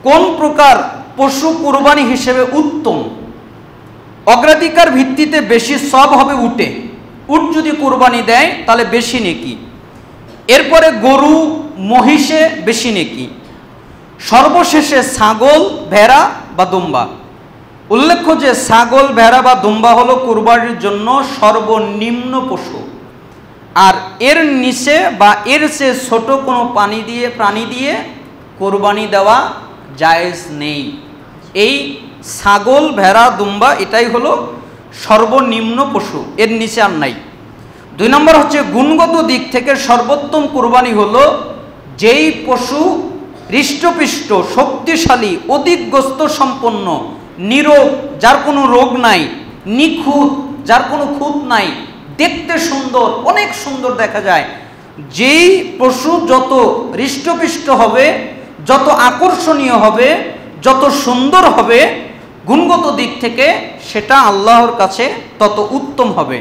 কোন প্রকার পশু কুরবানি হিসেবে উত্তম, অগ্রাধিকার ভিত্তিতে বেশি সব হবে উটে, উট যদি কুরবানি দেয় তাহলে বেশি নেকি, এরপরে গরু মহিষে বেশি নেকি, সর্বশেষে ছাগল ভেড়া বা দুম্বা। উল্লেখ্য যে ছাগল ভেড়া বা দুম্বা হলো কুরবানির জন্য সর্বনিম্ন পশু, আর এর নিচে বা এর চেয়ে ছোট কোনো প্রাণী দিয়ে কোরবানি দেওয়া জায়েজ নেই। এই ছাগল ভেড়া দুম্বা এটাই হলো সর্বনিম্ন পশু, এর নিচে আর নাই। 2 নম্বর হচ্ছে গুণগত দিক থেকে সর্বোত্তম কোরবানি হলো যেই পশু হৃষ্টপুষ্ট, শক্তিশালী, অধিক গোস্ত সম্পন্ন, নীরোগ, যার কোনো রোগ নাই, নিখুঁত, যার কোনো খুঁত নাই, দেখতে সুন্দর, অনেক সুন্দর দেখা যায়। যেই পশু যত হৃষ্টপুষ্ট হবে, যত আকর্ষণীয় হবে, যত সুন্দর হবে গুণগত দিক থেকে, সেটা আল্লাহর কাছে তত উত্তম হবে।